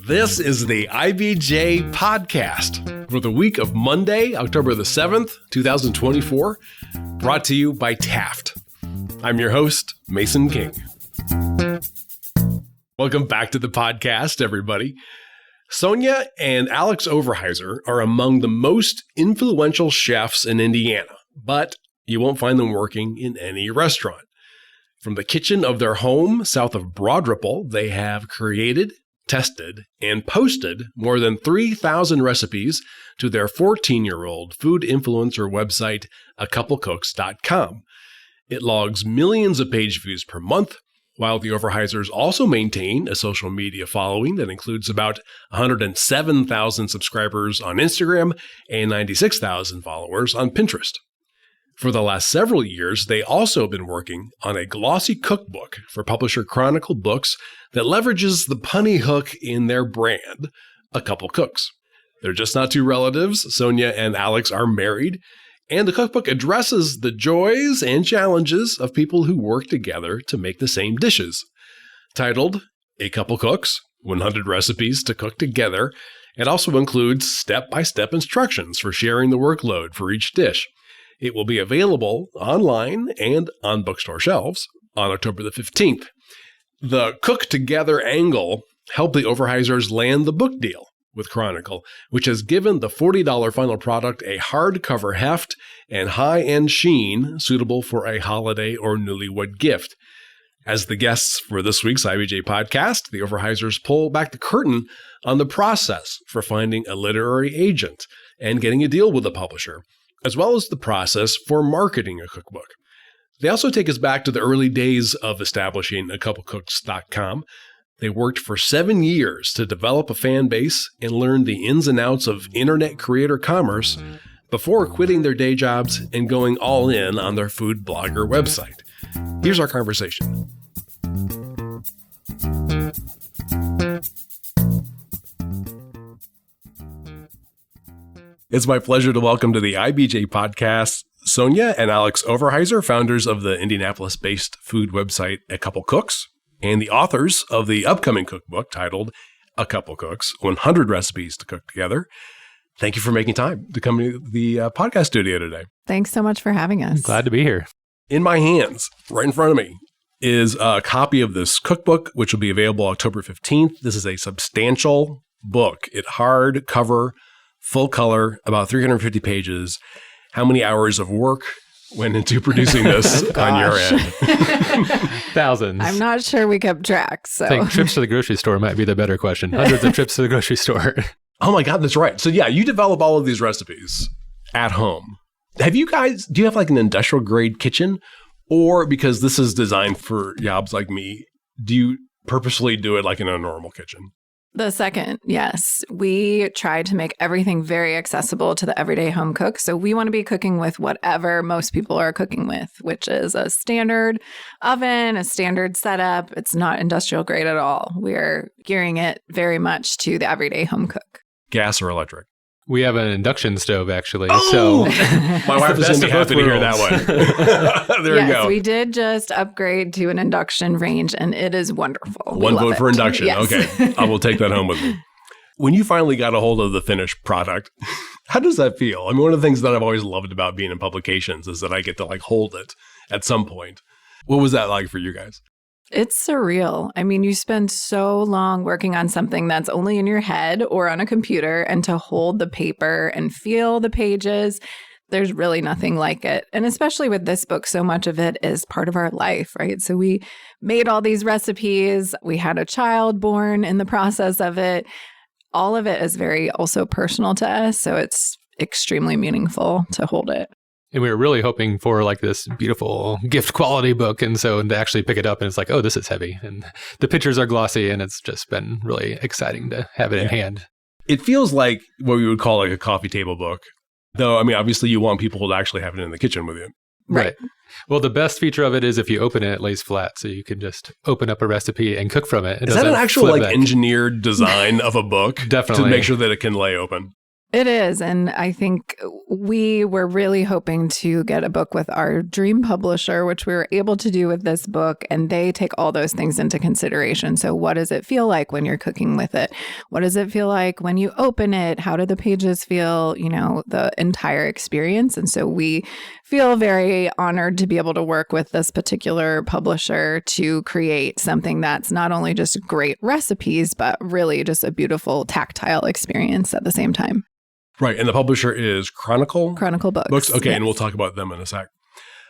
This is the IBJ podcast for the week of Monday, October the 7th, 2024, brought to you by Taft. I'm your host, Mason King. Welcome back to the podcast, everybody. Sonja and Alex Overhiser are among the most influential chefs in Indiana, but you won't find them working in any restaurant. From the kitchen of their home south of Broad Ripple, they have created, tested, and posted more than 3,000 recipes to their 14-year-old food influencer website, cookbook.com. It logs millions of page views per month, while the Overhisers also maintain a social media following that includes about 107,000 subscribers on Instagram and 96,000 followers on Pinterest. For the last several years, they also have been working on a glossy cookbook for publisher Chronicle Books that leverages the punny hook in their brand, A Couple Cooks. They're just not two relatives. Sonja and Alex are married, and the cookbook addresses the joys and challenges of people who work together to make the same dishes. Titled A Couple Cooks, 100 Recipes to Cook Together, it also includes step-by-step instructions for sharing the workload for each dish. It will be available online and on bookstore shelves on October the 15th. The Cook Together angle helped the Overhisers land the book deal with Chronicle, which has given the $40 final product a hardcover heft and high-end sheen suitable for a holiday or newlywed gift. As the guests for this week's IBJ podcast, the Overhisers pull back the curtain on the process for finding a literary agent and getting a deal with a publisher, as well as the process for marketing a cookbook. They also take us back to the early days of establishing cookbook.com. They worked for 7 years to develop a fan base and learn the ins and outs of internet creator commerce before quitting their day jobs and going all in on their food blogger website. Here's our conversation. It's my pleasure to welcome to the IBJ podcast, Sonja and Alex Overhiser, founders of the Indianapolis-based food website A Couple Cooks, and the authors of the upcoming cookbook titled A Couple Cooks, 100 Recipes to Cook Together. Thank you for making time to come to the podcast studio today. Thanks so much for having us. Glad to be here. In my hands, right in front of me, is a copy of this cookbook, which will be available October 15th. This is a substantial book. It hardcover, full color, about 350 pages. How many hours of work went into producing this on your end? Thousands. I'm not sure we kept track. So I think trips to the grocery store might be the better question. Hundreds of trips to the grocery store. Oh my God, that's right. So yeah, you develop all of these recipes at home. Do you have like an industrial grade kitchen? Or because this is designed for yobs like me, do you purposely do it like in a normal kitchen? The second, yes. We try to make everything very accessible to the everyday home cook. So we want to be cooking with whatever most people are cooking with, which is a standard oven, a standard setup. It's not industrial grade at all. We're gearing it very much to the everyday home cook. Gas or electric? We have an induction stove, actually. Oh! So my wife is going to be happy to hear that one. There you go. We did just upgrade to an induction range, and it is wonderful. One vote for induction. Yes. Okay. I will take that home with me. When you finally got a hold of the finished product, how does that feel? I mean, one of the things that I've always loved about being in publications is that I get to like hold it at some point. What was that like for you guys? It's surreal. I mean, you spend so long working on something that's only in your head or on a computer, and to hold the paper and feel the pages, there's really nothing like it. And especially with this book, so much of it is part of our life, right? So we made all these recipes. We had a child born in the process of it. All of it is very also personal to us. So it's extremely meaningful to hold it. And we were really hoping for like this beautiful gift quality book. And so to actually pick it up and it's like, oh, this is heavy. And the pictures are glossy, and it's just been really exciting to have it in hand. It feels like what we would call like a coffee table book. Though, I mean, obviously you want people to actually have it in the kitchen with you. Right. Well, the best feature of it is if you open it, it lays flat. So you can just open up a recipe and cook from it. Is that an actual like engineered design of a book? Definitely. To make sure that it can lay open? It is. And I think we were really hoping to get a book with our dream publisher, which we were able to do with this book. And they take all those things into consideration. So what does it feel like when you're cooking with it? What does it feel like when you open it? How do the pages feel? You know, the entire experience. And so we feel very honored to be able to work with this particular publisher to create something that's not only just great recipes, but really just a beautiful tactile experience at the same time. Right. And the publisher is Chronicle Books. Okay. Yes. And we'll talk about them in a sec.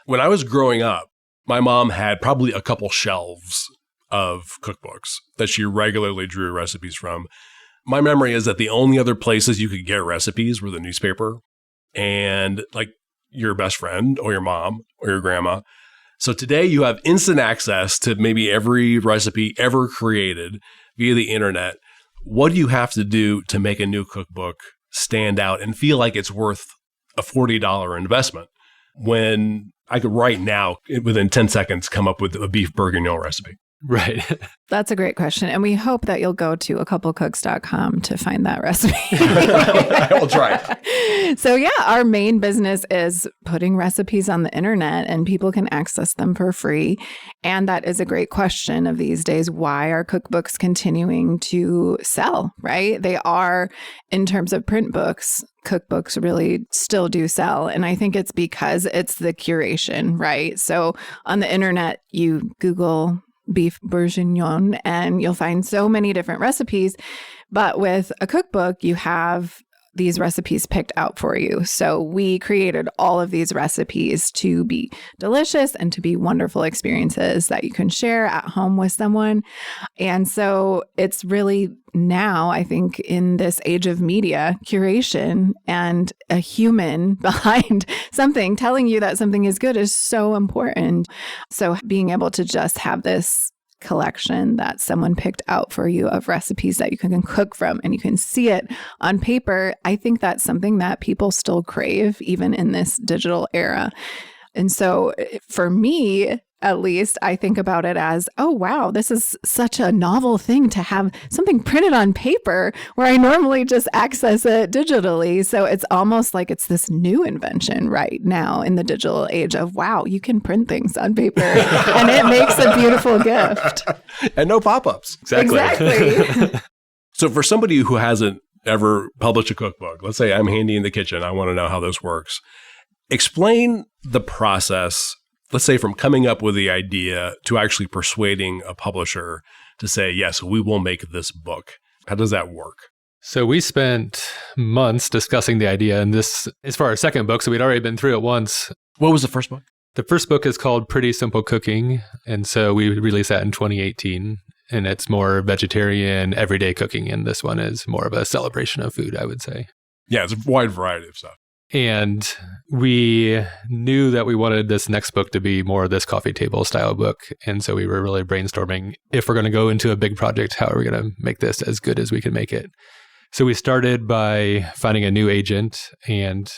When I was growing up, my mom had probably a couple shelves of cookbooks that she regularly drew recipes from. My memory is that the only other places you could get recipes were the newspaper and like your best friend or your mom or your grandma. So today you have instant access to maybe every recipe ever created via the internet. What do you have to do to make a new cookbook stand out and feel like it's worth a $40 investment when I could right now, within 10 seconds, come up with a beef bourguignon recipe? Right. That's a great question. And we hope that you'll go to acouplecooks.com to find that recipe. I will try. So yeah, our main business is putting recipes on the internet and people can access them for free. And that is a great question of these days. Why are cookbooks continuing to sell, right? They are, in terms of print books, cookbooks really still do sell. And I think it's because it's the curation, right? So on the internet, you Google beef bourguignon and you'll find so many different recipes. But with a cookbook, you have these recipes picked out for you. So we created all of these recipes to be delicious and to be wonderful experiences that you can share at home with someone. And so it's really now, I think, in this age of media, curation and a human behind something telling you that something is good is so important. So being able to just have this collection that someone picked out for you of recipes that you can cook from and you can see it on paper, I think that's something that people still crave even in this digital era. And so for me, at least, I think about it as, oh, wow, this is such a novel thing to have something printed on paper where I normally just access it digitally. So it's almost like it's this new invention right now in the digital age of, wow, you can print things on paper and it makes a beautiful gift. And no pop-ups. Exactly. So for somebody who hasn't ever published a cookbook, let's say I'm handy in the kitchen, I want to know how this works. Explain the process, let's say from coming up with the idea to actually persuading a publisher to say, yes, we will make this book. How does that work? So we spent months discussing the idea, and this is for our second book, so we'd already been through it once. What was the first book? The first book is called Pretty Simple Cooking, and so we released that in 2018, and it's more vegetarian, everyday cooking, and this one is more of a celebration of food, I would say. Yeah, it's a wide variety of stuff. And we knew that we wanted this next book to be more of this coffee table style book. And so we were really brainstorming, if we're going to go into a big project, how are we going to make this as good as we can make it? So we started by finding a new agent and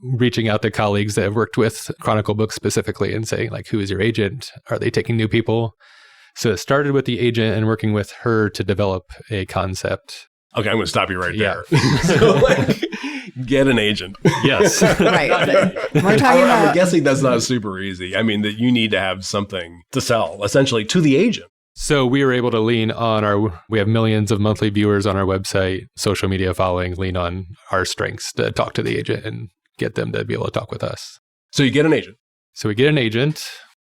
reaching out to colleagues that have worked with Chronicle Books specifically and saying, like, who is your agent? Are they taking new people? So it started with the agent and working with her to develop a concept. Okay, I'm going to stop you right there. So, get an agent. Yes. Right. We're talking about... I'm guessing that's not super easy. I mean, that you need to have something to sell, essentially, to the agent. So we were able to lean on we have millions of monthly viewers on our website, social media following, lean on our strengths to talk to the agent and get them to be able to talk with us. So you get an agent. So we get an agent.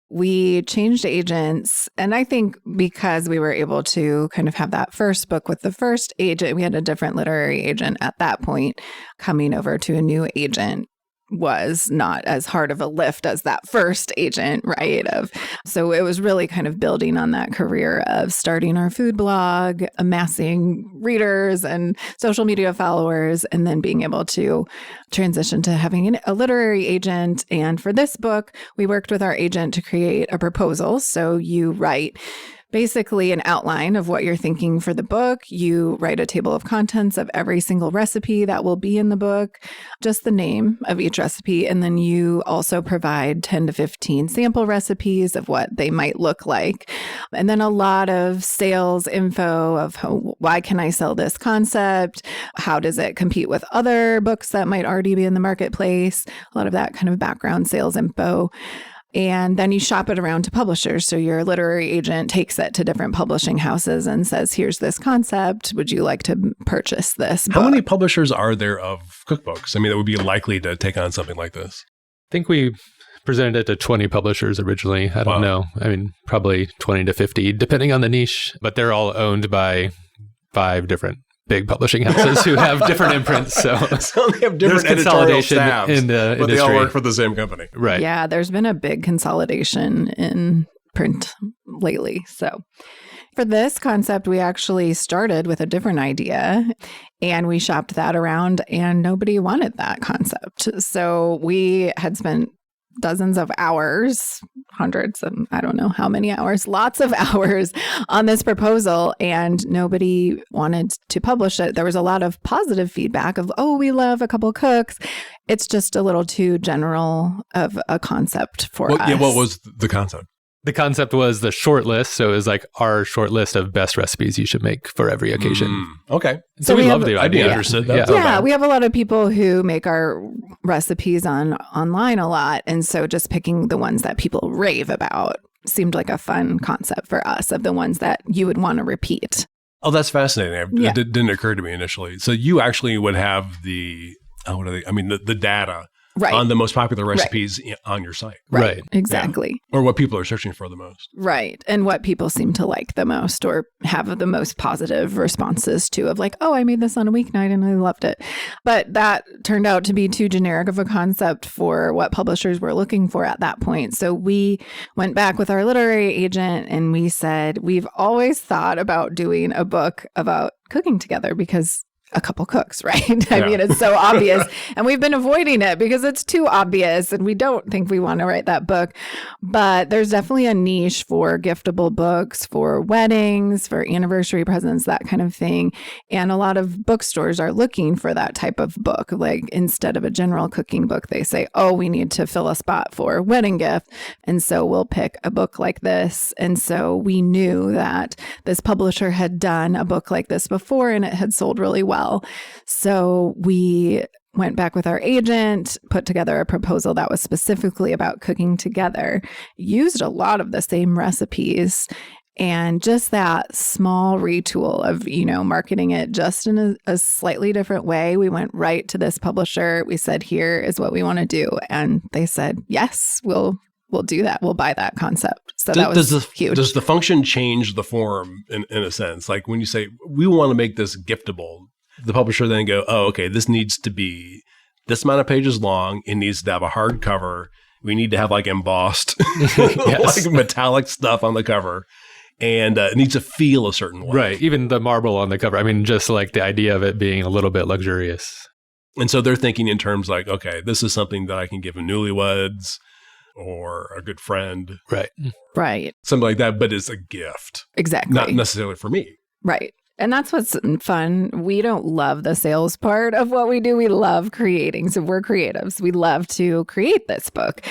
We changed agents. And I think because we were able to kind of have that first book with the first agent, we had a different literary agent at that point. Coming over to a new agent was not as hard of a lift as that first agent, right? So it was really kind of building on that career of starting our food blog, amassing readers and social media followers, and then being able to transition to having a literary agent. And for this book, we worked with our agent to create a proposal. So you write basically an outline of what you're thinking for the book. You write a table of contents of every single recipe that will be in the book, just the name of each recipe. And then you also provide 10 to 15 sample recipes of what they might look like. And then a lot of sales info of why can I sell this concept? How does it compete with other books that might already be in the marketplace? A lot of that kind of background sales info. And then you shop it around to publishers. So your literary agent takes it to different publishing houses and says, here's this concept. Would you like to purchase this book? How many publishers are there of cookbooks? I mean, that would be likely to take on something like this. I think we presented it to 20 publishers originally. I don't know. I mean, probably 20 to 50, depending on the niche. But they're all owned by 5 different big publishing houses who have different imprints. So they have different consolidation staffs, in the but industry. they all work for the same company. Right. Yeah, there's been a big consolidation in print lately. So for this concept, we actually started with a different idea and we shopped that around and nobody wanted that concept. So we had spent dozens of hours, hundreds, and I don't know how many hours, lots of hours on this proposal, and nobody wanted to publish it. There was a lot of positive feedback of, oh, we love a couple cooks. It's just a little too general of a concept for us. Yeah, what was the concept? The concept was the short list. So it was like our short list of best recipes you should make for every occasion. Okay. So we love the idea. I'd be interested. Yeah, we have a lot of people who make our recipes online a lot. And so just picking the ones that people rave about seemed like a fun concept for us, of the ones that you would want to repeat. Oh, that's fascinating. It didn't occur to me initially. So you actually would have the data on the most popular recipes on your site. Right. Exactly. Yeah. Or what people are searching for the most. Right. And what people seem to like the most or have the most positive responses to, of like, oh, I made this on a weeknight and I loved it. But that turned out to be too generic of a concept for what publishers were looking for at that point. So we went back with our literary agent and we said, we've always thought about doing a book about cooking together because a couple cooks, right? I mean, it's so obvious. And we've been avoiding it because it's too obvious and we don't think we want to write that book. But there's definitely a niche for giftable books, for weddings, for anniversary presents, that kind of thing. And a lot of bookstores are looking for that type of book. Like instead of a general cooking book, they say, oh, we need to fill a spot for a wedding gift. And so we'll pick a book like this. And so we knew that this publisher had done a book like this before and it had sold really well. So we went back with our agent, put together a proposal that was specifically about cooking together, used a lot of the same recipes, and just that small retool of, marketing it just in a slightly different way. We went right to this publisher. We said, here is what we want to do. And they said, yes, we'll do that. We'll buy that concept. So that was huge. Does the function change the form in a sense? Like when you say, we want to make this giftable, the publisher then go, oh, okay, this needs to be this amount of pages long. It needs to have a hard cover. We need to have like embossed, like metallic stuff on the cover. And it needs to feel a certain way. Right. Even the marble on the cover. I mean, just like the idea of it being a little bit luxurious. And so they're thinking in terms like, okay, this is something that I can give a newlyweds or a good friend. Right. Right. Something like that, but it's a gift. Exactly. Not necessarily for me. Right. And that's what's fun. We don't love the sales part of what we do. We love creating. So we're creatives. We love to create this book.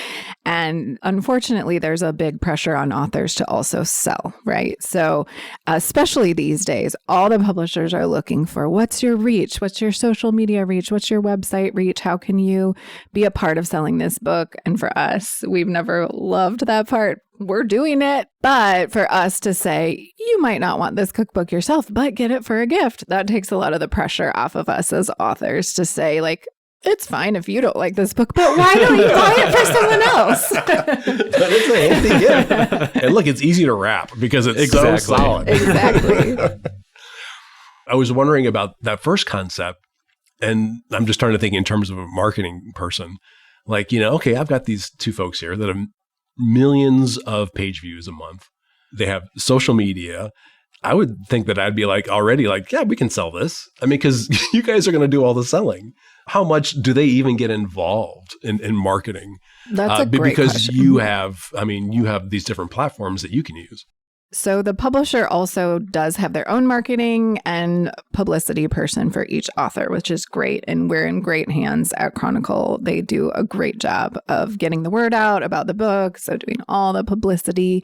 And unfortunately, there's a big pressure on authors to also sell, right? So especially these days, all the publishers are looking for what's your reach? What's your social media reach? What's your website reach? How can you be a part of selling this book? And for us, we've never loved that part. We're doing it. But for us to say, you might not want this cookbook yourself, but get it for a gift, that takes a lot of the pressure off of us as authors to say, like, it's fine if you don't like this book, but why don't you buy it for someone else? But it's a handy gift. And look, it's easy to wrap because it's so solid. Exactly. I was wondering about that first concept, and I'm just trying to think in terms of a marketing person. Like, okay, I've got these two folks here that have millions of page views a month. They have social media. I would think that I'd be like already like, yeah, we can sell this. I mean, because you guys are going to do all the selling. How much do they even get involved in marketing? That's a great because question. you have these different platforms that you can use. So the publisher also does have their own marketing and publicity person for each author, which is great. And we're in great hands at Chronicle. They do a great job of getting the word out about the book. So doing all the publicity,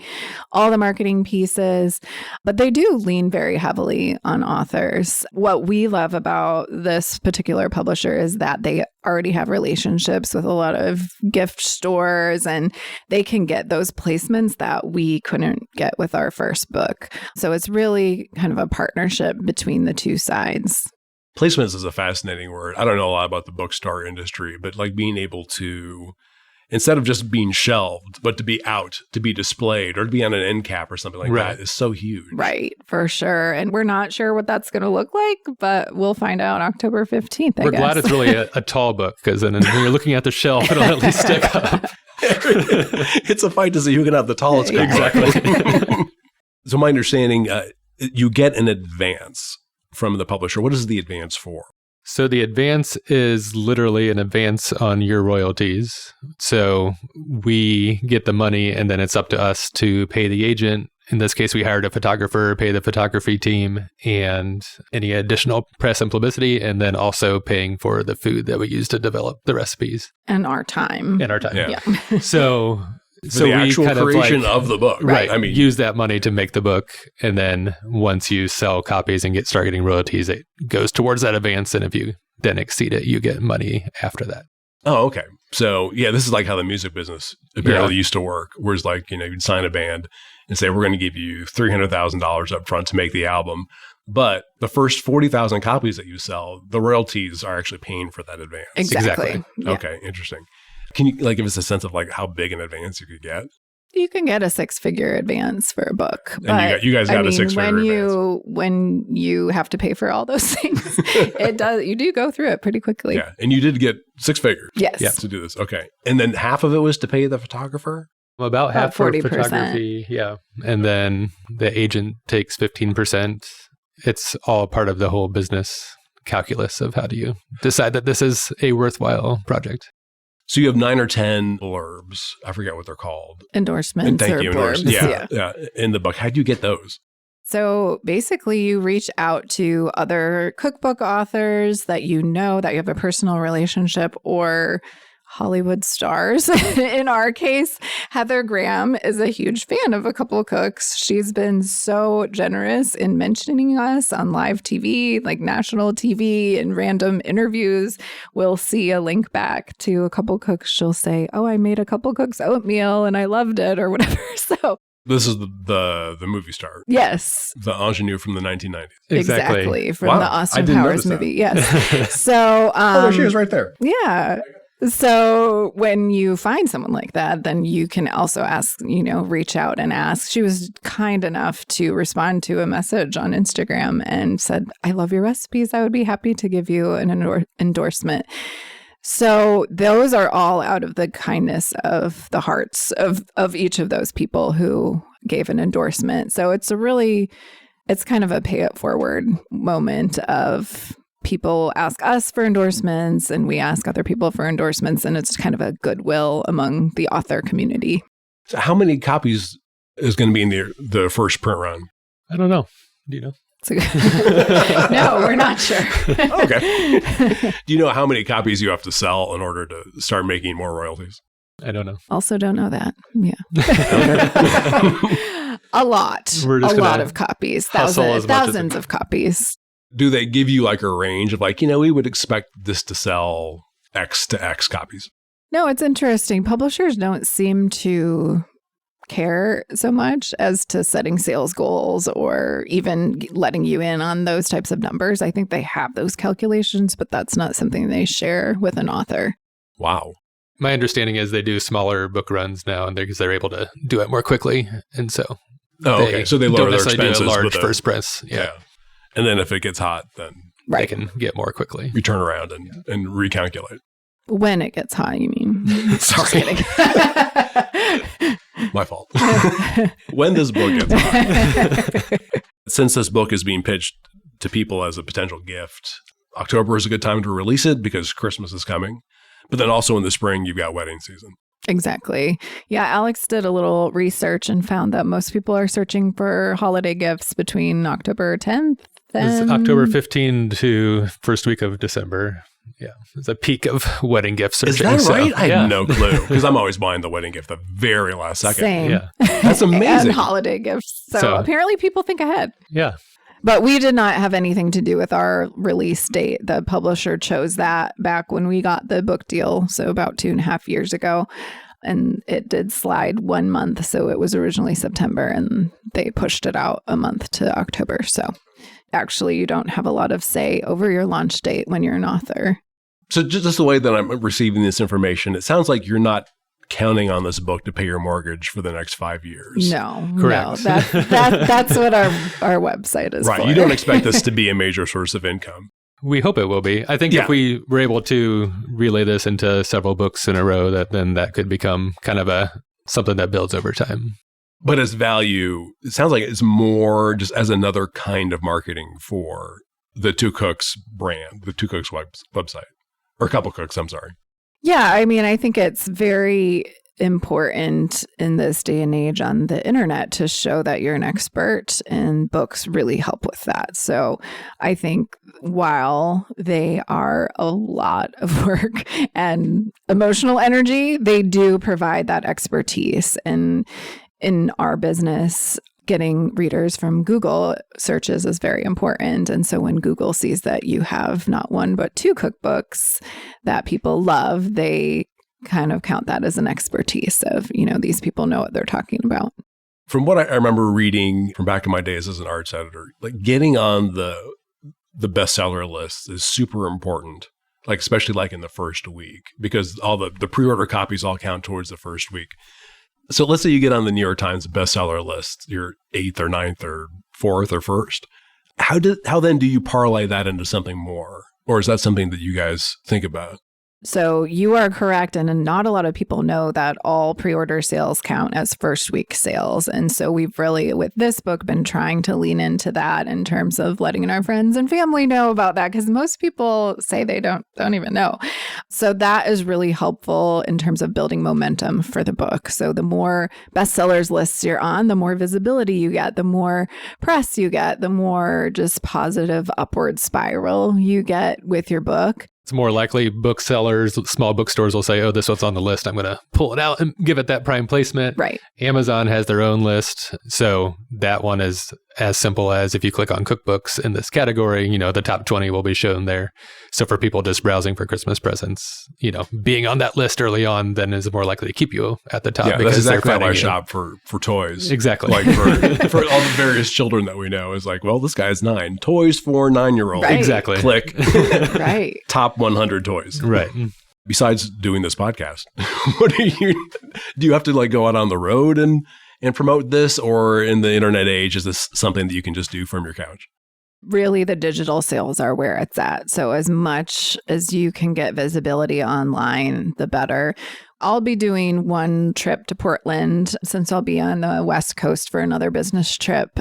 all the marketing pieces, but they do lean very heavily on authors. What we love about this particular publisher is that they already have relationships with a lot of gift stores, and they can get those placements that we couldn't get with our first book. So it's really kind of a partnership between the two sides. Placements is a fascinating word. I don't know a lot about the bookstore industry, but like being able to, instead of just being shelved, but to be out, to be displayed, or to be on an end cap or something like that is so huge. Right, for sure. And we're not sure what that's going to look like, but we'll find out October 15th, I guess. We're glad it's really a tall book, because then when you're looking at the shelf, it'll at least stick up. It's a fight to see who can have the tallest book. Exactly. So my understanding, you get an advance from the publisher. What is the advance for? So the advance is literally an advance on your royalties. So we get the money, and then it's up to us to pay the agent. In this case, we hired a photographer, pay the photography team, and any additional press and publicity, and then also paying for the food that we use to develop the recipes. And our time. Yeah. So the we actual kind creation of of the book. Right. I mean, use that money to make the book. And then once you sell copies and start getting royalties, it goes towards that advance. And if you then exceed it, you get money after that. Oh, okay. So yeah, this is like how the music business apparently used to work. Whereas like, you'd sign a band and say, we're going to give you $300,000 up front to make the album. But the first 40,000 copies that you sell, the royalties are actually paying for that advance. Exactly. Yeah. Okay, interesting. Can you like give us a sense of like how big an advance you could get? You can get a 6-figure advance for a book. And but you guys got a 6-figure advance. When you have to pay for all those things, you do go through it pretty quickly. Yeah. And you did get 6 figures. Yes. To do this. Okay. And then half of it was to pay the photographer? About half for 40%. photography. Yeah. And then the agent takes 15%. It's all part of the whole business calculus of how do you decide that this is a worthwhile project. So you have 9 or 10 blurbs. I forget what they're called. Endorsements or blurbs. Yeah. In the book. How do you get those? So basically, you reach out to other cookbook authors that you know, that you have a personal relationship, or Hollywood stars. In our case, Heather Graham is a huge fan of a couple of cooks. She's been so generous in mentioning us on live TV, like national TV, and random interviews. We'll see a link back to a couple cooks. She'll say, "Oh, I made a couple cooks oatmeal and I loved it," or whatever. So this is the movie star. Yes. The ingenue from the 1990s. Exactly. From the Austin Powers movie. Yes. So there she is right there. Yeah. So when you find someone like that, then you can also ask, reach out and ask. She was kind enough to respond to a message on Instagram and said, "I love your recipes. I would be happy to give you an endorsement." So those are all out of the kindness of the hearts of each of those people who gave an endorsement. So it's kind of a pay it forward moment of people ask us for endorsements and we ask other people for endorsements, and it's kind of a goodwill among the author community. So how many copies is going to be in the first print run? I don't know. Do you know? No, we're not sure. Okay. Do you know how many copies you have to sell in order to start making more royalties? I don't know. Also don't know that. Yeah. A lot. We're just a lot of copies. Thousands of copies. Do they give you like a range of like, we would expect this to sell X to X copies? No, it's interesting. Publishers don't seem to care so much as to setting sales goals or even letting you in on those types of numbers. I think they have those calculations, but that's not something they share with an author. Wow. My understanding is they do smaller book runs now, and because they're able to do it more quickly, and so so they lower their expenses. Do a large first press, yeah. And then if it gets hot, then they can get more quickly. You turn around and recalculate. When it gets hot, you mean? Sorry. My fault. When this book gets hot. Since this book is being pitched to people as a potential gift, October is a good time to release it because Christmas is coming. But then also in the spring, you've got wedding season. Exactly. Yeah, Alex did a little research and found that most people are searching for holiday gifts between October 10th It's and October 15 to first week of December. Yeah, it's a peak of wedding gift searching. Is that right? I yeah. had no clue because I'm always buying the wedding gift the very last second. Same. Yeah. That's amazing. And holiday gifts. So So- apparently people think ahead. Yeah. But we did not have anything to do with our release date. The publisher chose that back when we got the book deal, so about 2.5 years ago. And it did slide 1 month. So it was originally September and they pushed it out a month to October. So actually, you don't have a lot of say over your launch date when you're an author. So just the way that I'm receiving this information, it sounds like you're not counting on this book to pay your mortgage for the next 5 years. No, Correct. no, that's what our website is Right. for. You don't expect this to be a major source of income. We hope it will be. I think Yeah. if we were able to relay this into several books in a row, then that could become kind of something that builds over time. But as value, it sounds like it's more just as another kind of marketing for the Two Cooks brand, the Two Cooks website. Or a Couple Cooks, I'm sorry. Yeah, I mean, I think it's very important in this day and age on the internet to show that you're an expert, and books really help with that. So I think while they are a lot of work and emotional energy, they do provide that expertise. And in our business, getting readers from Google searches is very important. And so when Google sees that you have not one, but 2 cookbooks that people love, they kind of count that as an expertise of, these people know what they're talking about. From what I remember reading from back in my days as an arts editor, like getting on the bestseller list is super important, like especially like in the first week, because all the pre-order copies all count towards the first week. So let's say you get on the New York Times bestseller list, you're 8th or 9th or 4th or 1st. How then do you parlay that into something more? Or is that something that you guys think about? So you are correct. And not a lot of people know that all pre-order sales count as first week sales. And so we've really, with this book, been trying to lean into that in terms of letting our friends and family know about that, because most people say they don't even know. So that is really helpful in terms of building momentum for the book. So the more bestsellers lists you're on, the more visibility you get, the more press you get, the more just positive upward spiral you get with your book. It's more likely booksellers, small bookstores will say, oh, this one's on the list. I'm going to pull it out and give it that prime placement. Right. Amazon has their own list. So that one is as simple as if you click on cookbooks in this category, the top 20 will be shown there. So for people just browsing for Christmas presents, being on that list early on then is more likely to keep you at the top. Yeah, because that's exactly how I you. shop for toys. Exactly. Like for all the various children that we know, is like, well, this guy's 9. Toys for 9-year-olds. Right. Exactly. Click. Right. Top 100 toys. Right. Besides doing this podcast, what do you have to like go out on the road and promote this, or in the internet age, is this something that you can just do from your couch? Really, the digital sales are where it's at. So as much as you can get visibility online, the better. I'll be doing one trip to Portland since I'll be on the West Coast for another business trip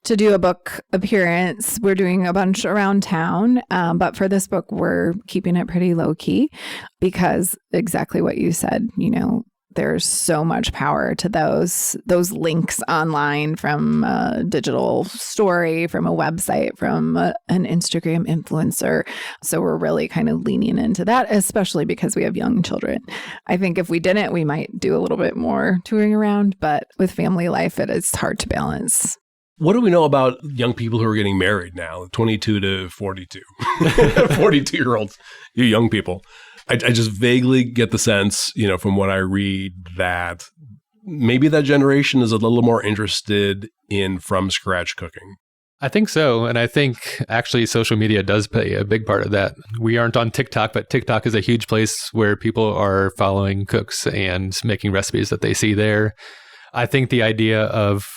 to do a book appearance. We're doing a bunch around town, but for this book, we're keeping it pretty low key because exactly what you said, there's so much power to those links online, from a digital story, from a website, from an Instagram influencer. So we're really kind of leaning into that, especially because we have young children. I think if we didn't, we might do a little bit more touring around, but with family life, it is hard to balance. What do we know about young people who are getting married now, 22 to 42, 42-year-olds, you young people? I just vaguely get the sense, from what I read, that maybe that generation is a little more interested in from-scratch cooking. I think so. And I think actually social media does play a big part of that. We aren't on TikTok, but TikTok is a huge place where people are following cooks and making recipes that they see there. I think the idea of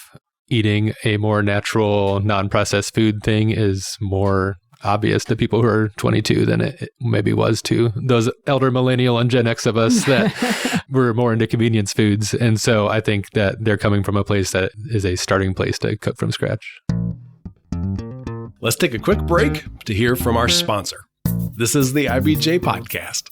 eating a more natural, non-processed food thing is more obvious to people who are 22 than it maybe was to those elder millennial and Gen X of us that were more into convenience foods. And so I think that they're coming from a place that is a starting place to cook from scratch. Let's take a quick break to hear from our sponsor. This is the IBJ Podcast.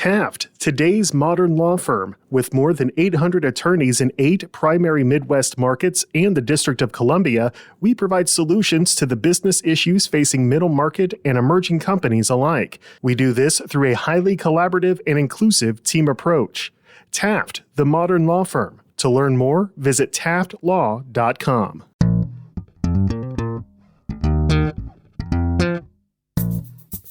Taft, today's modern law firm. With more than 800 attorneys in 8 primary Midwest markets and the District of Columbia, we provide solutions to the business issues facing middle market and emerging companies alike. We do this through a highly collaborative and inclusive team approach. Taft, the modern law firm. To learn more, visit taftlaw.com.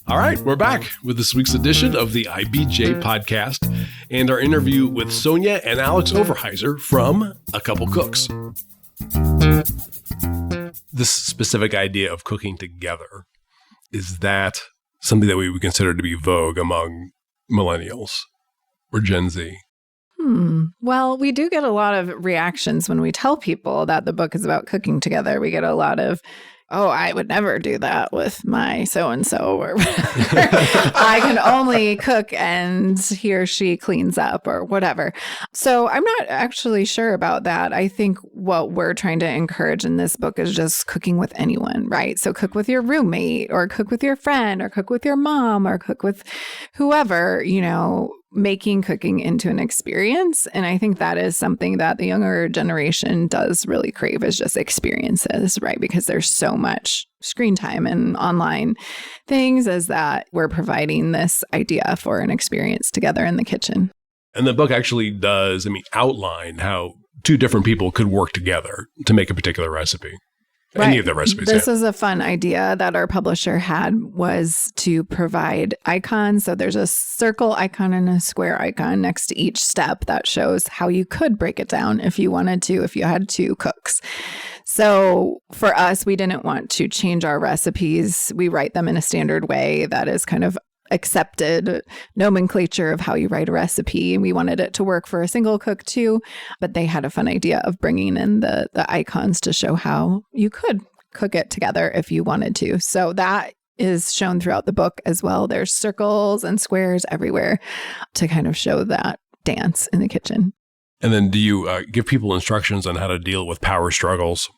All right, we're back with this week's edition of the IBJ podcast and our interview with Sonja and Alex Overhiser from A Couple Cooks. This specific idea of cooking together, is that something that we would consider to be vogue among millennials or Gen Z? Well, we do get a lot of reactions when we tell people that the book is about cooking together. We get a lot of, oh, I would never do that with my so-and-so, or I can only cook and he or she cleans up or whatever. So I'm not actually sure about that. I think what we're trying to encourage in this book is just cooking with anyone, right? So cook with your roommate or cook with your friend or cook with your mom or cook with whoever, making cooking into an experience. And I think that is something that the younger generation does really crave, is just experiences, right? Because there's so much screen time and online things, as that we're providing this idea for an experience together in the kitchen. And the book actually does, outline how 2 different people could work together to make a particular recipe. Right. Any of the recipes. This is a fun idea that our publisher had, was to provide icons. So there's a circle icon and a square icon next to each step that shows how you could break it down if you wanted to, if you had 2 cooks. So for us, we didn't want to change our recipes. We write them in a standard way that is kind of accepted nomenclature of how you write a recipe. We wanted it to work for a single cook too, but they had a fun idea of bringing in the icons to show how you could cook it together if you wanted to. So that is shown throughout the book as well. There's circles and squares everywhere to kind of show that dance in the kitchen. And then do you give people instructions on how to deal with power struggles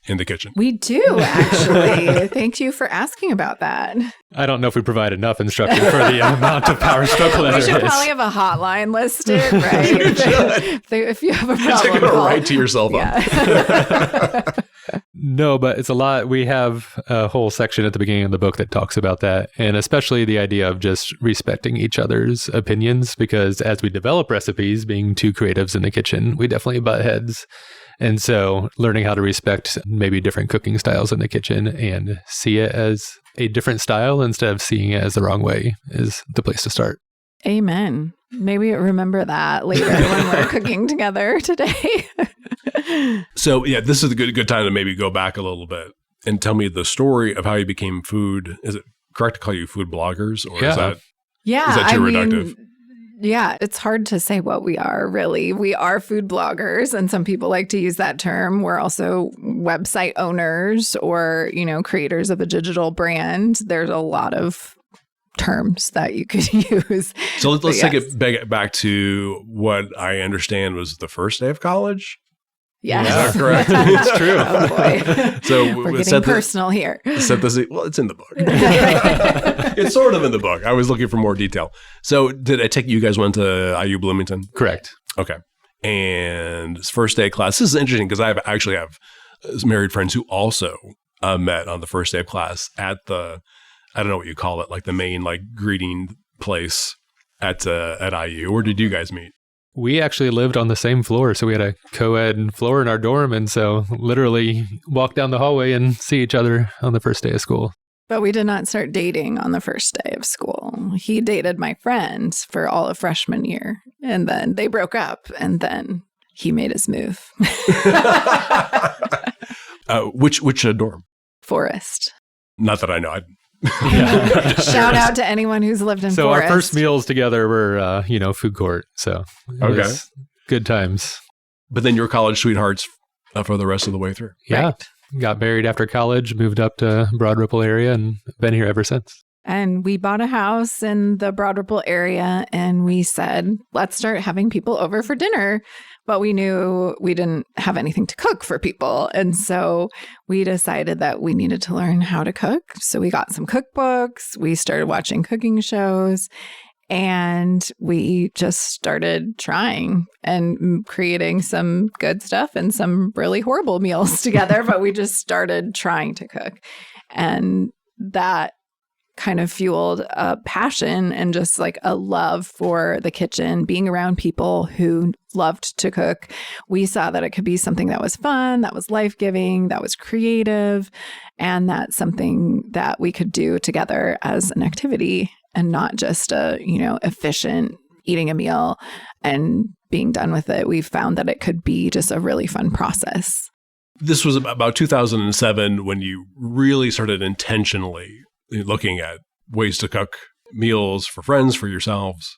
in the kitchen? We do, actually. Thank you for asking about that. I don't know if we provide enough instruction for the amount of power struggle that We there should is. probably have a hotline listed, right? You should. If you have a Just problem, go call. right to your cell phone. Yeah. No, but it's a lot. We have a whole section at the beginning of the book that talks about that, and especially the idea of just respecting each other's opinions, because as we develop recipes, being 2 creatives in the kitchen, we definitely butt heads. And so learning how to respect maybe different cooking styles in the kitchen and see it as a different style instead of seeing it as the wrong way is the place to start. Amen. Maybe remember that later when we're cooking together today. So yeah, this is a good time to maybe go back a little bit and tell me the story of how you became food. Is it correct to call you food bloggers, or is that too reductive? Yeah, it's hard to say what we are, really. We are food bloggers, and some people like to use that term. We're also website owners or, creators of a digital brand. There's a lot of terms that you could use. So let's take it back to what I understand was the first day of college. Yes. Is that correct? It's true. Oh boy. So we're getting personal here. It's in the book. It's sort of in the book. I was looking for more detail. So did I take you guys went to IU Bloomington? Correct. Okay. And it's first day of class. This is interesting because I actually have married friends who also met on the first day of class at the, I don't know what you call it, like the main greeting place at IU. Where did you guys meet? We actually lived on the same floor, so we had a co-ed floor in our dorm, and so literally walk down the hallway and see each other on the first day of school. But we did not start dating on the first day of school. He dated my friend for all of freshman year, and then they broke up, and then he made his move. Which dorm? Forest. Not that I know. Shout out to anyone who's lived in so Forest. Our first meals together were, food court. So it was good times. But then your college sweethearts for the rest of the way through. Yeah. Right. Got married after college, moved up to Broad Ripple area, and been here ever since. And we bought a house in the Broad Ripple area, and we said, let's start having people over for dinner. But we knew we didn't have anything to cook for people. And so we decided that we needed to learn how to cook. So we got some cookbooks. We started watching cooking shows. And we just started trying and creating some good stuff and some really horrible meals together, but we just started trying to cook. And that kind of fueled a passion and just like a love for the kitchen, being around people who loved to cook. We saw that it could be something that was fun, that was life-giving, that was creative, and that's something that we could do together as an activity and not just a, efficient eating a meal and being done with it. We found that it could be just a really fun process. This was about 2007 when you really started intentionally looking at ways to cook meals for friends, for yourselves.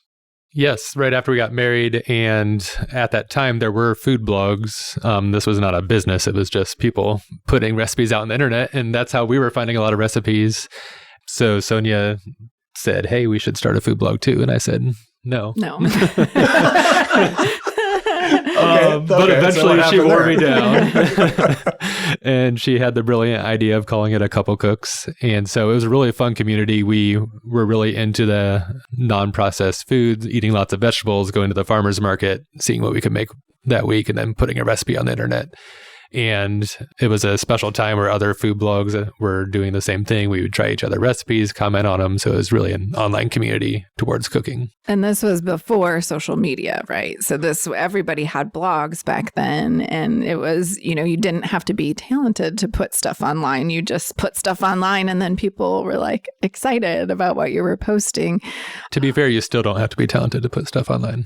Yes, right after we got married. And at that time, there were food blogs. This was not a business. It was just people putting recipes out on the internet. And that's how we were finding a lot of recipes. So Sonja said, hey, we should start a food blog too. And I said, no. But eventually she wore me down. And she had the brilliant idea of calling it A Couple Cooks. And so it was a really fun community. We were really into the non-processed foods, eating lots of vegetables, going to the farmer's market, seeing what we could make that week, and then putting a recipe on the internet. And it was a special time where other food blogs were doing the same thing. We would try each other's recipes, comment on them. So it was really an online community towards cooking. And this was before social media, right? So everybody had blogs back then. And it was, you didn't have to be talented to put stuff online. You just put stuff online and then people were like excited about what you were posting. To be fair, you still don't have to be talented to put stuff online.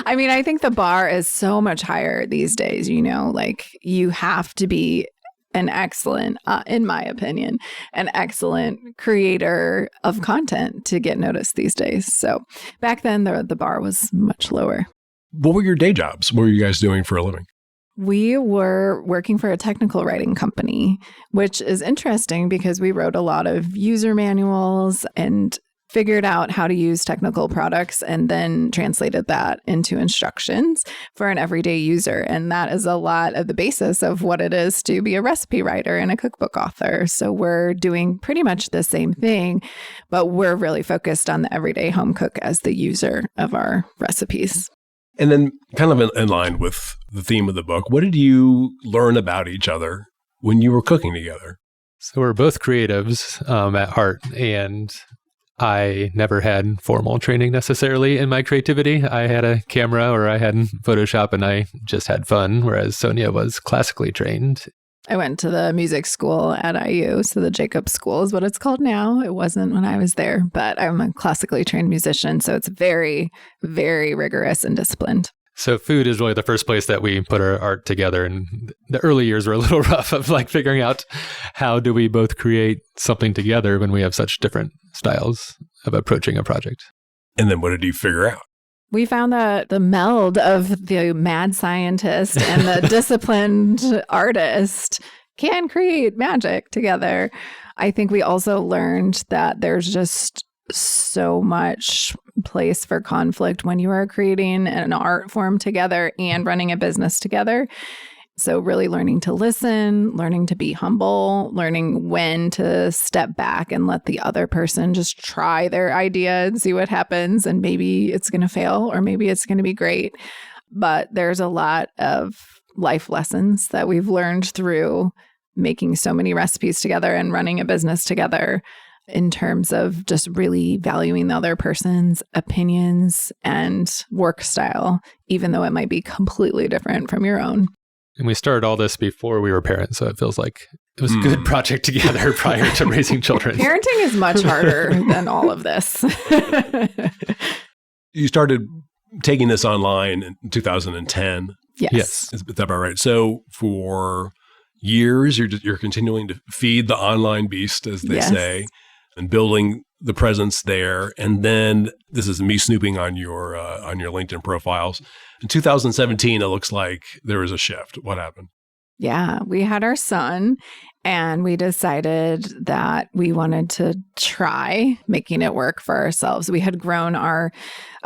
I mean, I think the bar is so much higher these days, like you have to be an excellent, in my opinion, an excellent creator of content to get noticed these days. So back then, the bar was much lower. What were your day jobs? What were you guys doing for a living? We were working for a technical writing company, which is interesting because we wrote a lot of user manuals and figured out how to use technical products and then translated that into instructions for an everyday user. And that is a lot of the basis of what it is to be a recipe writer and a cookbook author. So we're doing pretty much the same thing, but we're really focused on the everyday home cook as the user of our recipes. And then kind of in line with the theme of the book, what did you learn about each other when you were cooking together? So we're both creatives at heart, and I never had formal training necessarily in my creativity. I had a camera or I had Photoshop and I just had fun, whereas Sonja was classically trained. I went to the music school at IU, so the Jacobs School is what it's called now. It wasn't when I was there, but I'm a classically trained musician, so it's very, very rigorous and disciplined. So food is really the first place that we put our art together. And the early years were a little rough of like figuring out how do we both create something together when we have such different styles of approaching a project. And then what did you figure out? We found that the meld of the mad scientist and the disciplined artist can create magic together. I think we also learned that there's just so much place for conflict when you are creating an art form together and running a business together. So really learning to listen, learning to be humble, learning when to step back and let the other person just try their idea and see what happens. And maybe it's going to fail or maybe it's going to be great. But there's a lot of life lessons that we've learned through making so many recipes together and running a business together, in terms of just really valuing the other person's opinions and work style, even though it might be completely different from your own. And we started all this before we were parents, so it feels like it was a good project together prior to raising children. Parenting is much harder than all of this. You started taking this online in 2010. Yes. Is that about right? So for years, you're continuing to feed the online beast, as they say, and building the presence there. And then this is me snooping on your LinkedIn profiles. In 2017, it looks like there was a shift. What happened? Yeah, we had our son And we decided that we wanted to try making it work for ourselves. We had grown a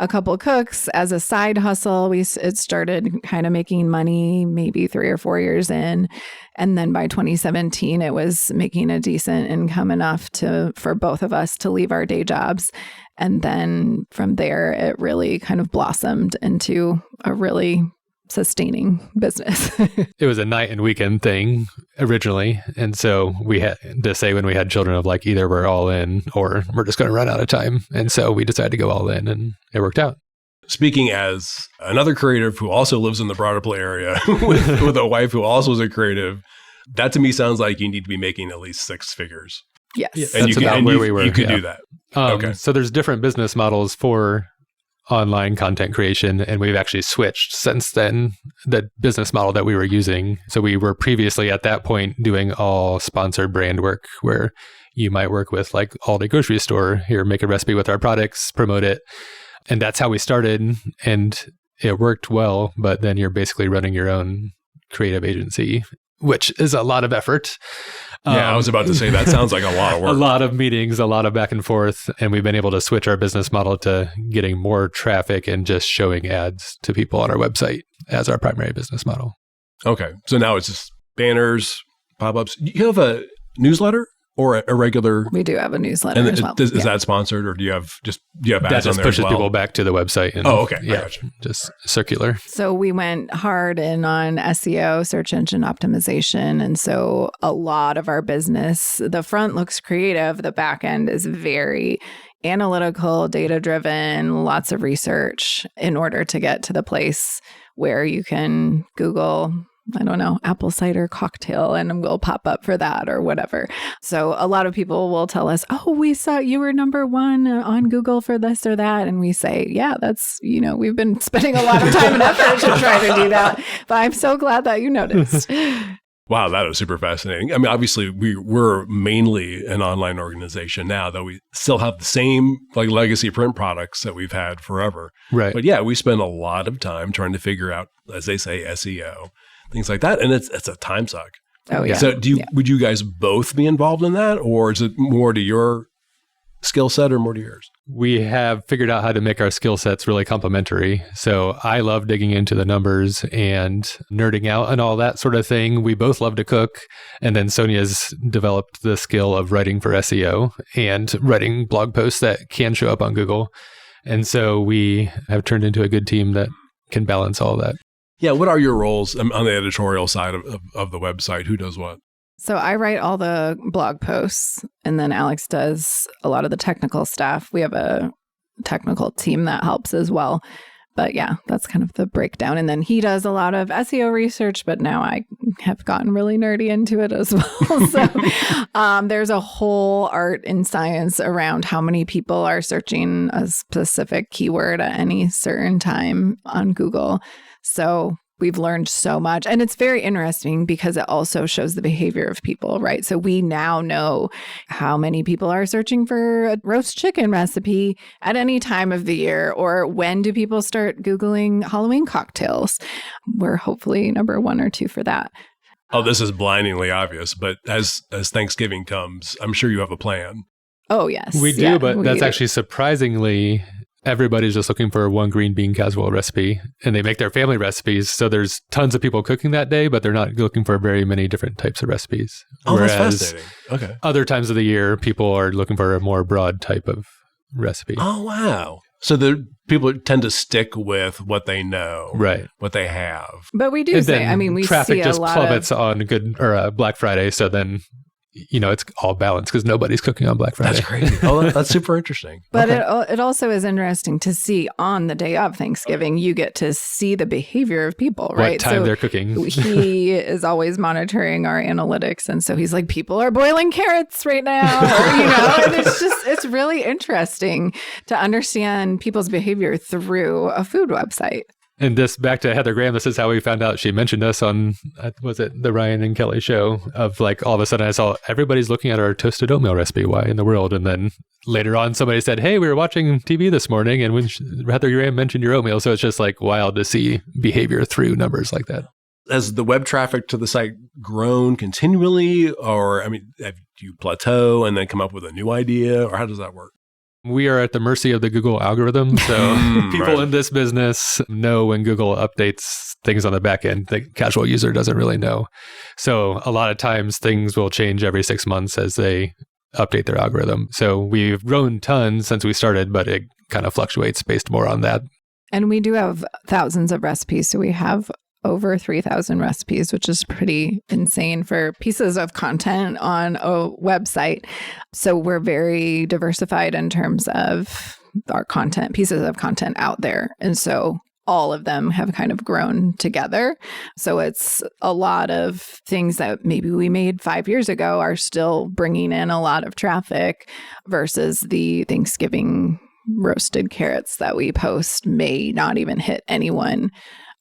couple cooks as a side hustle. It started kind of making money maybe 3 or 4 years in. And then by 2017, it was making a decent income enough for both of us to leave our day jobs. And then from there, it really kind of blossomed into a really sustaining business. It was a night and weekend thing originally. And so we had to say when we had children of like, either we're all in or we're just going to run out of time. And so we decided to go all in and it worked out. Speaking as another creative who also lives in the Broadway area with a wife who also is a creative, that to me sounds like you need to be making at least 6 figures. Yes. And that's about where we were. You could do that. Okay. So there's different business models for online content creation, and we've actually switched since then the business model that we were using. So we were previously at that point doing all sponsored brand work where you might work with like Aldi grocery store, here, make a recipe with our products, promote it. And that's how we started, and it worked well, but then you're basically running your own creative agency, which is a lot of effort. Yeah, I was about to say that sounds like a lot of work. A lot of meetings, a lot of back and forth, and we've been able to switch our business model to getting more traffic and just showing ads to people on our website as our primary business model. Okay, so now it's just banners, pop-ups. You have a newsletter or a regular? We do have a newsletter as well. Is that sponsored, or do you have ads that on just there as pushes well? people back to the website? And, okay. Yeah, I gotcha. Just circular. So we went hard in on SEO, search engine optimization. And so a lot of our business, the front looks creative. The back end is very analytical, data-driven, lots of research in order to get to the place where you can Google, I don't know, apple cider cocktail, and we'll pop up for that or whatever. So a lot of people will tell us, oh, we saw you were number 1 on Google for this or that. And we say, yeah, that's, we've been spending a lot of time and effort to try to do that. But I'm so glad that you noticed. Wow, that was super fascinating. I mean, obviously, we're mainly an online organization now, though we still have the same like legacy print products that we've had forever. Right. But yeah, we spend a lot of time trying to figure out, as they say, SEO. Things like that. And it's a time suck. Oh, yeah. So would you guys both be involved in that, or is it more to your skill set or more to yours? We have figured out how to make our skill sets really complementary. So I love digging into the numbers and nerding out and all that sort of thing. We both love to cook. And then Sonja's developed the skill of writing for SEO and writing blog posts that can show up on Google. And so we have turned into a good team that can balance all that. Yeah, what are your roles on the editorial side of the website? Who does what? So I write all the blog posts, and then Alex does a lot of the technical stuff. We have a technical team that helps as well. But yeah, that's kind of the breakdown. And then he does a lot of SEO research, but now I have gotten really nerdy into it as well. So there's a whole art and science around how many people are searching a specific keyword at any certain time on Google. So we've learned so much. And it's very interesting because it also shows the behavior of people, right? So we now know how many people are searching for a roast chicken recipe at any time of the year, or when do people start Googling Halloween cocktails? We're hopefully number 1 or 2 for that. Oh, this is blindingly obvious, but as Thanksgiving comes, I'm sure you have a plan. Oh, yes. We do, but that's actually surprisingly... Everybody's just looking for one green bean casserole recipe, and they make their family recipes. So there's tons of people cooking that day, but they're not looking for very many different types of recipes. Oh, that's fascinating. Okay. Other times of the year, people are looking for a more broad type of recipe. Oh, wow. So the people tend to stick with what they know, right? What they have. But we do say, I mean, we traffic see just a lot plummets on Black Friday. So then, it's all balanced because nobody's cooking on Black Friday. That's crazy. Oh, that's super interesting. But it also is interesting to see on the day of Thanksgiving, you get to see the behavior of people, right? What time they're cooking. He is always monitoring our analytics. And so he's like, people are boiling carrots right now. Or, and it's really interesting to understand people's behavior through a food website. And this, back to Heather Graham, this is how we found out. She mentioned us on, was it the Ryan and Kelly show, of like, all of a sudden I saw everybody's looking at our toasted oatmeal recipe. Why in the world? And then later on, somebody said, hey, we were watching TV this morning and when Heather Graham mentioned your oatmeal. So it's just like wild to see behavior through numbers like that. Has the web traffic to the site grown continually? Or, I mean, have you plateau and then come up with a new idea? Or how does that work? We are at the mercy of the Google algorithm. So people right. in this business know when Google updates things on the back end. The casual user doesn't really know. So a lot of times things will change every 6 months as they update their algorithm. So we've grown tons since we started, but it kind of fluctuates based more on that. And we do have thousands of recipes. So we have over 3,000 recipes, which is pretty insane for pieces of content on a website. So we're very diversified in terms of our content, pieces of content out there. And so all of them have kind of grown together. So it's a lot of things that maybe we made 5 years ago are still bringing in a lot of traffic versus the Thanksgiving roasted carrots that we post may not even hit anyone.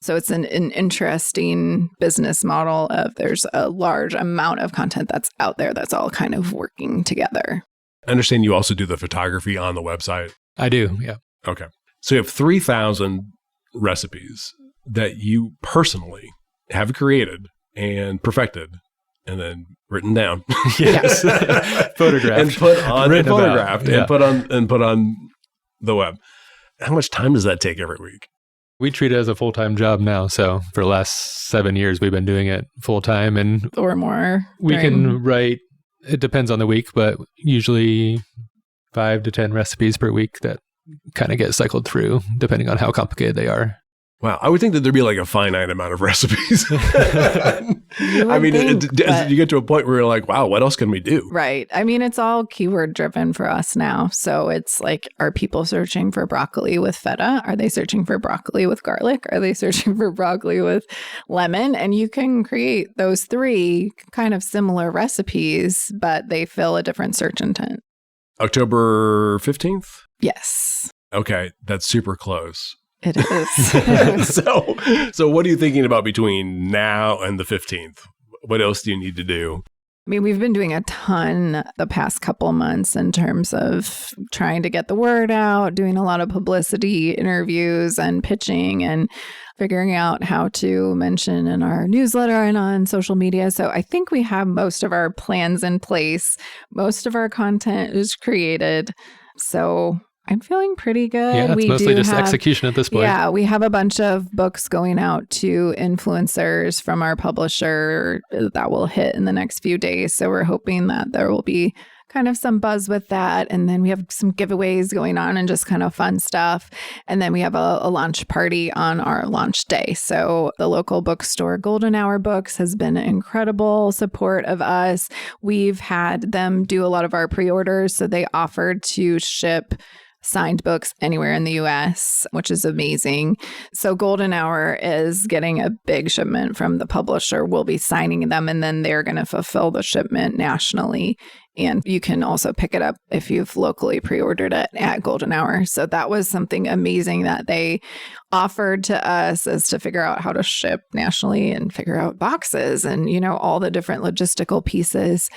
So it's an interesting business model of there's a large amount of content that's out there that's all kind of working together. I understand you also do the photography on the website. I do, yeah. Okay. So you have 3,000 recipes that you personally have created and perfected and then written down. Yes. Photographed. And put on Written about, photographed yeah. and put on the web. How much time does that take every week? We treat it as a full-time job now. So for the last 7 years, we've been doing it full-time, and or more. we can write, it depends on the week, but usually 5 to 10 recipes per week that kind of get cycled through depending on how complicated they are. Wow. I would think that there'd be like a finite amount of recipes. I mean, you get to a point where you're like, wow, what else can we do? Right. I mean, it's all keyword driven for us now. So it's like, are people searching for broccoli with feta? Are they searching for broccoli with garlic? Are they searching for broccoli with lemon? And you can create those 3 kind of similar recipes, but they fill a different search intent. October 15th? Yes. Okay. That's super close. It is. So what are you thinking about between now and the 15th? What else do you need to do? I mean, we've been doing a ton the past couple months in terms of trying to get the word out, doing a lot of publicity, interviews, and pitching, and figuring out how to mention in our newsletter and on social media. So I think we have most of our plans in place. Most of our content is created. So I'm feeling pretty good. Yeah, it's mostly just execution at this point. Yeah, we have a bunch of books going out to influencers from our publisher that will hit in the next few days. So we're hoping that there will be kind of some buzz with that. And then we have some giveaways going on and just kind of fun stuff. And then we have a launch party on our launch day. So the local bookstore, Golden Hour Books, has been an incredible support of us. We've had them do a lot of our pre-orders. So they offered to ship signed books anywhere in the US, which is amazing. So Golden Hour is getting a big shipment from the publisher. We'll be signing them, and then they're going to fulfill the shipment nationally. And you can also pick it up if you've locally pre-ordered it at Golden Hour. So that was something amazing that they offered to us, is to figure out how to ship nationally and figure out boxes and, you know, all the different logistical pieces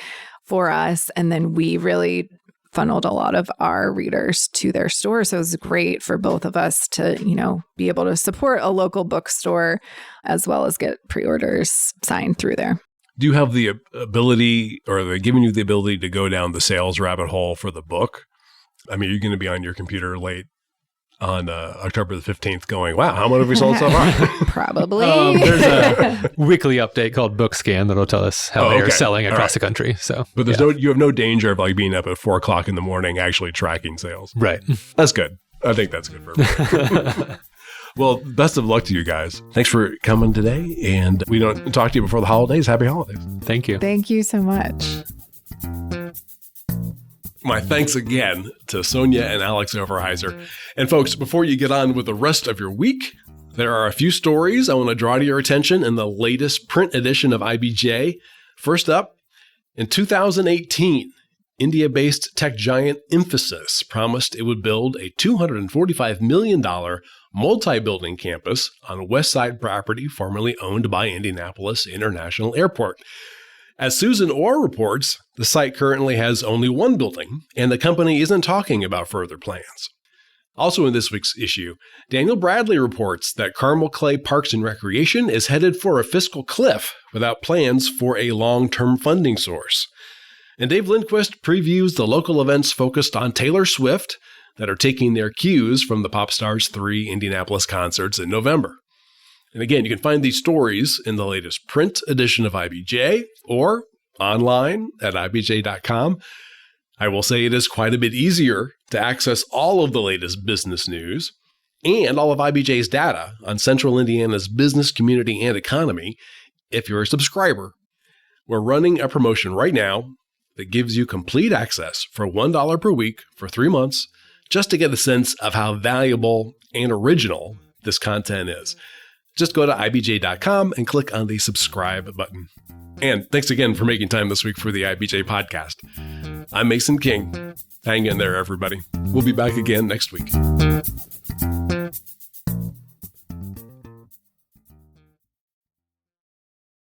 for us. And then we really funneled a lot of our readers to their store. So it was great for both of us to, you know, be able to support a local bookstore as well as get pre-orders signed through there. Do you have the ability, or are they giving you the ability to go down the sales rabbit hole for the book? I mean, you're going to be on your computer late on October the 15th going, wow, how much have we sold so far? Probably. There's a weekly update called Book Scan that'll tell us how they are selling across the country. So, but there's you have no danger of like being up at 4:00 in the morning actually tracking sales. Right. That's good. I think that's good for everybody. Well, best of luck to you guys. Thanks for coming today. And we don't talk to you before the holidays. Happy holidays. Thank you. Thank you so much. My thanks again to Sonja and Alex Overheiser. And folks, before you get on with the rest of your week, there are a few stories I want to draw to your attention in the latest print edition of IBJ. First up, in 2018, India-based tech giant Infosys promised it would build a $245 million multi-building campus on a West Side property formerly owned by Indianapolis International Airport. As Susan Orr reports, the site currently has only one building, and the company isn't talking about further plans. Also in this week's issue, Daniel Bradley reports that Carmel Clay Parks and Recreation is headed for a fiscal cliff without plans for a long-term funding source. And Dave Lindquist previews the local events focused on Taylor Swift that are taking their cues from the pop star's 3 Indianapolis concerts in November. And again, you can find these stories in the latest print edition of IBJ or online at ibj.com. I will say it is quite a bit easier to access all of the latest business news and all of IBJ's data on Central Indiana's business, community, and economy if you're a subscriber. We're running a promotion right now that gives you complete access for $1 per week for 3 months, just to get a sense of how valuable and original this content is. Just go to ibj.com and click on the subscribe button. And thanks again for making time this week for the IBJ podcast. I'm Mason King. Hang in there, everybody. We'll be back again next week.